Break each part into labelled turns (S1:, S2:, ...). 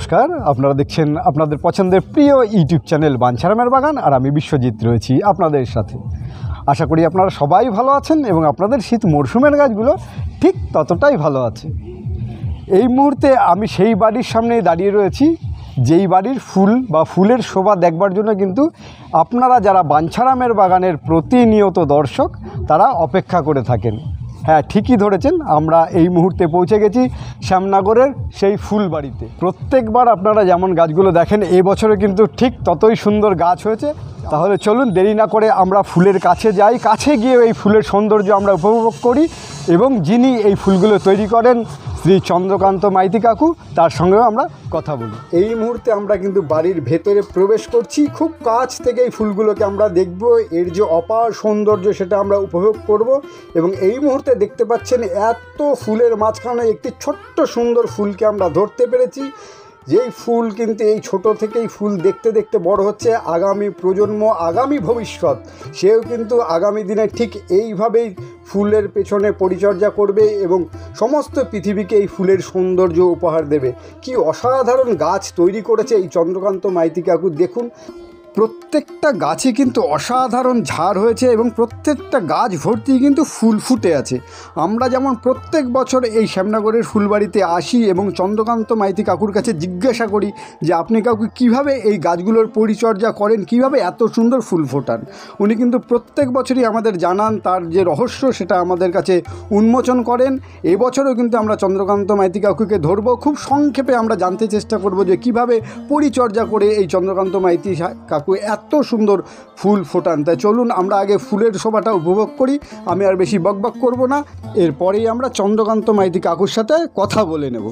S1: নমস্কার, আপনারা দেখছেন আপনাদের পছন্দের প্রিয় ইউটিউব চ্যানেল বাঞ্ছারামের বাগান, আর আমি বিশ্বজিৎ রয়েছি আপনাদের সাথে। আশা করি আপনারা সবাই ভালো আছেন এবং আপনাদের শীত মরশুমের গাছগুলো ঠিক ততটাই ভালো আছে। এই মুহূর্তে আমি সেই বাড়ির সামনে দাঁড়িয়ে রয়েছি যেই বাড়ির ফুল বা ফুলের শোভা দেখবার জন্য কিন্তু আপনারা যারা বাঞ্ছারামের বাগানের প্রতিনিয়ত দর্শক তারা অপেক্ষা করে থাকেন। হ্যাঁ, ঠিকই ধরেছেন, আমরা এই মুহূর্তে পৌঁছে গেছি শ্যামনগরের সেই ফুল বাড়িতে। প্রত্যেকবার আপনারা যেমন গাছগুলো দেখেন, এই বছরে কিন্তু ঠিক ততই সুন্দর গাছ হয়েছে। তাহলে চলুন দেরি না করে আমরা ফুলের কাছে যাই, কাছে গিয়ে এই ফুলের সৌন্দর্য আমরা উপভোগ করি এবং যিনি এই ফুলগুলো তৈরি করেন শ্রী চন্দ্রকান্ত মাইতি কাকু, তার সঙ্গেও আমরা কথা বলি। এই মুহূর্তে আমরা কিন্তু বাড়ির ভেতরে প্রবেশ করছি, খুব কাছ থেকে এই ফুলগুলোকে আমরা দেখব, এর যে অপার সৌন্দর্য সেটা আমরা উপভোগ করব। এবং এই মুহূর্তে দেখতে পাচ্ছেন এত ফুলের মাঝখানে একটি ছোট্ট সুন্দর ফুলকে আমরা ধরতে পেরেছি, যেই ফুল কিন্তু এই ছোট থেকেই ফুল দেখতে দেখতে বড় হচ্ছে। আগামী প্রজন্ম, আগামী ভবিষ্যৎ, সেও কিন্তু আগামী দিনে ঠিক এইভাবেই ফুলের পেছনে পরিচর্যা করবে এবং সমস্ত পৃথিবীকে এই ফুলের সৌন্দর্য উপহার দেবে। কি অসাধারণ গাছ তৈরি করেছে এই চন্দ্রকান্ত মাইতি কাকু। দেখুন, প্রত্যেকটা গাছে কিন্তু অসাধারণ ঝাড় হয়েছে এবং প্রত্যেকটা গাছ ভর্তি কিন্তু ফুল ফুটে আছে। আমরা যেমন প্রত্যেক বছর এই শ্যামনগরের ফুলবাড়িতে আসি এবং চন্দ্রকান্ত মাইতি কাকুর কাছে জিজ্ঞাসা করি যে আপনি কাকু কীভাবে এই গাছগুলোর পরিচর্যা করেন, কিভাবে এত সুন্দর ফুল ফোটান। উনি কিন্তু প্রত্যেক বছরই আমাদের জানান, তার যে রহস্য সেটা আমাদের কাছে উন্মোচন করেন। এবছরও কিন্তু আমরা চন্দ্রকান্ত মাইতি কাকুকে ধরব, খুব সংক্ষেপে আমরা জানতে চেষ্টা করব যে কিভাবে পরিচর্যা করে এই চন্দ্রকান্ত মাইতি কাকু এত সুন্দর ফুল ফোটান। তাই চলুন আমরা আগে ফুলের শোভাটা উপভোগ করি। আমি আর বেশি বকবক করব না, এরপরেই আমরা চন্দ্রকান্ত মাইতি কাকুর সাথে কথা বলে নেব।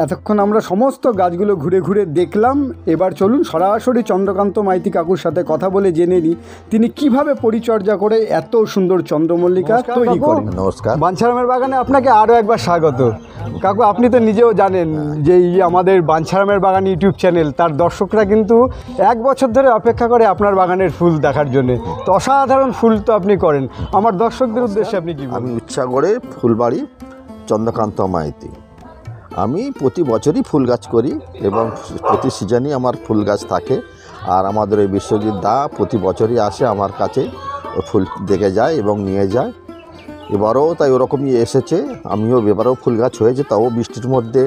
S1: এতক্ষণ আমরা সমস্ত গাছগুলো ঘুরে ঘুরে দেখলাম, এবার চলুন সরাসরি চন্দ্রকান্ত মাইতি কাকুর সাথে কথা বলে জেনে নিই তিনি কিভাবে পরিচর্যা করে এত সুন্দর চন্দ্রমল্লিকা তৈরি করেন।
S2: নমস্কার।
S1: বাঞ্ছারামের বাগানে আপনাকে আরও একবার স্বাগত। কাকু, আপনি তো নিজেও জানেন যে এই আমাদের বাঞ্ছারামের বাগান ইউটিউব চ্যানেল, তার দর্শকরা কিন্তু 1 বছর ধরে অপেক্ষা করে আপনার বাগানের ফুল দেখার জন্য। তো অসাধারণ ফুল তো আপনি করেন, আমার দর্শকদের উদ্দেশ্যে আপনি কি বলেন?
S2: আমি উচ্ছাগড়ে ফুলবাড়ি চন্দ্রকান্ত মাইতি। আমি প্রতি বছরই ফুল গাছ করি এবং প্রতি সিজনই আমার ফুল গাছ থাকে। আর আমাদের এই বিশ্বজিৎ দা প্রতি বছরই আসে আমার কাছে, ফুল দেখে যায় এবং নিয়ে যায়। এবারও তাই ওরকমই এসেছে। আমিও এবারেও ফুল গাছ হয়েছে, তাও বৃষ্টির মধ্যে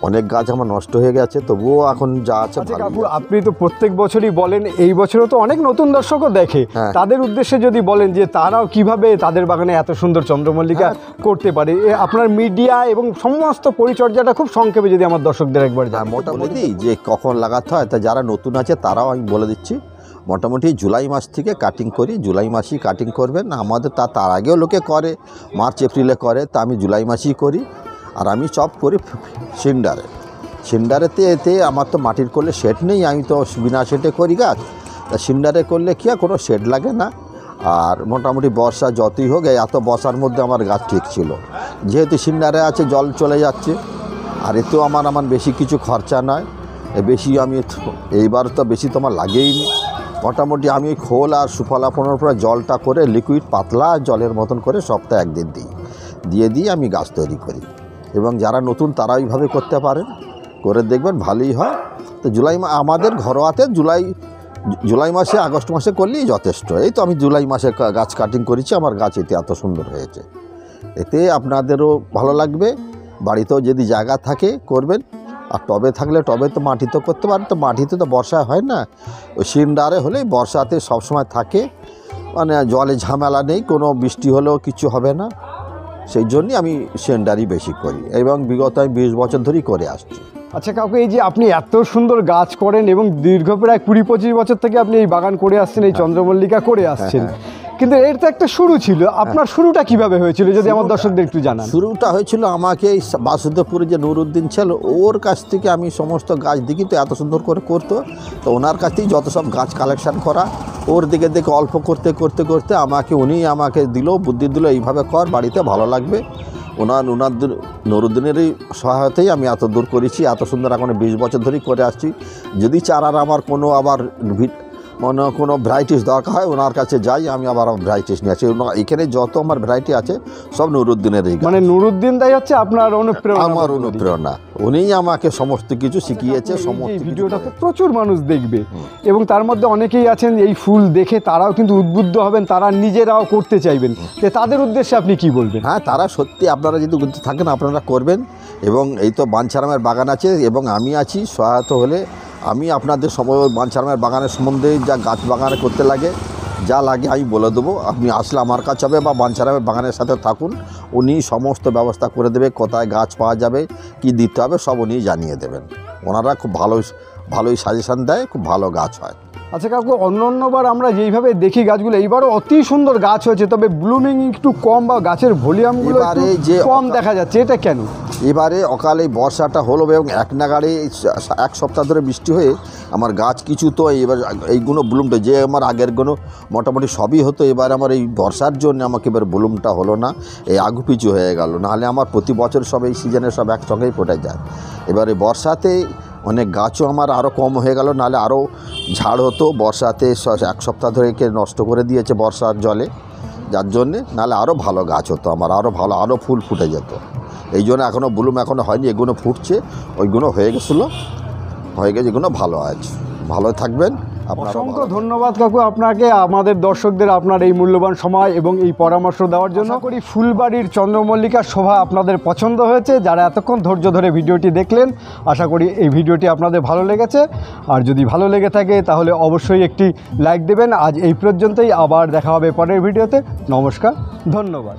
S2: অনেক গাছ আমার নষ্ট হয়ে গেছে, তবুও এখন যা আছে
S1: কাকু, আপনি তো প্রত্যেক বছরই বলেন, এই বছরও তো অনেক নতুন দর্শকও দেখে, তাদের উদ্দেশ্যে যদি বলেন যে তারাও কিভাবে তাদের বাগানে এত সুন্দর চন্দ্রমল্লিকা করতে পারে, আপনার মিডিয়া এবং সমস্ত পরিচর্যাটা খুব সংক্ষেপে যদি আমার দর্শকদের একবার জানান।
S2: মোটামুটি যে কখন লাগাতে হয়, তা যারা নতুন আছে তারাও আমি বলে দিচ্ছি। মোটামুটি জুলাই মাস থেকে কাটিং করি, জুলাই মাসেই কাটিং করবেন। আমাদের তার আগেও লোকে করে, মার্চ এপ্রিলে করে, তা আমি জুলাই মাসেই করি। আর আমি চপ করি সিন্ডারেতে। এতে আমার তো মাটির করলে শেড নেই, আমি তো বিনা শেডে করি গাছ। তা সিন্ডারে করলে কি আর কোনো শেড লাগে না। আর মোটামুটি বর্ষা যতই হোক, এত বর্ষার মধ্যে আমার গাছ ঠিক ছিল, যেহেতু সিন্ডারে আছে জল চলে যাচ্ছে। আর এতেও আমার বেশি কিছু খরচা নয়, বেশি আমি এইবার তো বেশি তোমার লাগেইনি। মোটামুটি আমি খোল আর সুফলাপনের পরে জলটা করে লিকুইড পাতলা জলের মতন করে সপ্তাহে একদিন দিয়ে আমি গাছ তৈরি করি। এবং যারা নতুন তারা এইভাবে করতে পারেন, করে দেখবেন ভালোই হয়। তো আমাদের ঘরোয়াতে জুলাই মাসে আগস্ট মাসে করলেই যথেষ্ট। এই তো আমি জুলাই মাসে গাছ কাটিং করেছি, আমার গাছ এতে এত সুন্দর হয়েছে। এতে আপনাদেরও ভালো লাগবে। বাড়িতেও যদি জায়গা থাকে করবেন। আর টবে থাকলে টবে তো মাটিতে করতে পারেন, তো মাটিতে তো বর্ষা হয় না, ওই সিন্ডারে হলেই বর্ষাতে সবসময় থাকে, জলে ঝামেলা নেই, কোনো বৃষ্টি হলেও কিছু হবে না। সেই জন্যই আমি সিন্ডারই বেশি করি এবং বিগত আমি 20 বছর ধরেই করে আসছি।
S1: আচ্ছা কাকু, এই যে আপনি এত সুন্দর গাছ করেন এবং দীর্ঘ প্রায় 20-25 বছর থেকে আপনি এই বাগান করে আসছেন, এই চন্দ্রমল্লিকা করে আসছেন, কিন্তু এর তো একটা শুরু ছিল। আপনার শুরুটা কিভাবে হয়েছিল যদি আমার দর্শকদের একটু জানান।
S2: শুরুটা হয়েছিল আমাকে এই বাসুদেবপুরে যে নুরুদ্দিন ছিল, ওর কাছ থেকে আমি সমস্ত গাছ দেখি, তো এত সুন্দর করে করতো, তো ওনার কাছ থেকেই যত সব গাছ কালেকশান করা, ওর দিকে দেখে অল্প করতে করতে করতে উনি আমাকে দিল, বুদ্ধি দিল, এইভাবে কর, বাড়িতে ভালো লাগবে। ওনার নুরুদ্দিনেরই সহায়তাই আমি এত দূর করেছি, এত সুন্দর এখন 20 বছর ধরেই করে আসছি। যদি চারার আমার কোনো আবার কোনো ভ্যারাইটিস দরকার হয়, ওনার কাছে যাই, আমি আবার ভ্যারাইটিস নিয়ে আসি। এখানে যত আমার ভ্যারাইটি আছে সব নুরুদ্দিনেরই।
S1: মানে নুরুদ্দিন দাই হচ্ছে আপনার অনুপ্রেরণা?
S2: আমার অনুপ্রেরণা, উনিই আমাকে সমস্ত কিছু শিখিয়েছে। সমস্ত
S1: ভিডিওটাতে প্রচুর মানুষ দেখবে এবং তার মধ্যে অনেকেই আছেন এই ফুল দেখে তারাও কিন্তু উদ্বুদ্ধ হবেন, তারা নিজেরাও করতে চাইবেন, যে তাদের উদ্দেশ্যে আপনি কি বলবেন?
S2: হ্যাঁ, তারা সত্যি, আপনারা যদি উদ্বুদ্ধ থাকেন আপনারা করবেন। এবং এই তো বাঞ্ছারামের বাগান আছে এবং আমি আছি, সহায়তা হলে আমি আপনাদের সময় বাঞ্ছারামের বাগানের সম্বন্ধে যা গাছ বাগানে করতে লাগে যা লাগে আমি বলে দেবো। আপনি আসলে আমার কাছে হবে বা বাঞ্ছারামের বাগানের সাথে থাকুন, উনি সমস্ত ব্যবস্থা করে দেবে, কোথায় গাছ পাওয়া যাবে, কি দিতে হবে সব উনি জানিয়ে দেবেন। ওনারা খুব ভালোই সাজেশান দেয়, খুব ভালো গাছ হয়।
S1: আচ্ছা কাকু, অন্যবার আমরা যেইভাবে দেখি গাছগুলো, এইবারও অতি সুন্দর গাছ হয়েছে, তবে ব্লুমিং একটু কম বা গাছের ভলিউমগুলো কম দেখা যাচ্ছে, এটা কেন?
S2: এবারে অকালে বর্ষাটা হলো এবং এক নাগাড়ে 1 সপ্তাহ ধরে বৃষ্টি হয়ে আমার গাছ কিছু তো এবার এইগুলো ব্লুমটা, যে আমার আগেরগুলো মোটামুটি সবই হতো, এবার আমার এই বর্ষার জন্য আমাকে এবার ব্লুমটা হলো না, এই আগু পিছু হয়ে গেল। নাহলে আমার প্রতি বছর সব এই সিজনে সব একসঙ্গেই ফোটে যায়। এবারে বর্ষাতে অনেক গাছও আমার আরও কম হয়ে গেল, নাহলে আরও ঝাড় হতো। বর্ষাতে 1 সপ্তাহ ধরে নষ্ট করে দিয়েছে বর্ষার জলে, যার জন্যে নাহলে আরও ভালো গাছ হতো আমার, আরও ফুল ফুটে যেত। এই জন্য এখনও ব্লুম এখনও হয়নি, এগুলো ফুটছে, ওইগুলো হয়ে গেছে, এগুলো ভালো আছে। ভালো থাকবেন।
S1: অসংখ্য ধন্যবাদ কাকু আপনাকে, আমাদের দর্শকদের আপনার এই মূল্যবান সময় এবং এই পরামর্শ দেওয়ার জন্য। আশা করি ফুলবাড়ির চন্দ্রমল্লিকা শোভা আপনাদের পছন্দ হয়েছে। যারা এতক্ষণ ধৈর্য ধরে ভিডিওটি দেখলেন, আশা করি এই ভিডিওটি আপনাদের ভালো লেগেছে। আর যদি ভালো লেগে থাকে তাহলে অবশ্যই একটি লাইক দেবেন। আজ এই পর্যন্তই, আবার দেখা হবে পরের ভিডিওতে। নমস্কার, ধন্যবাদ।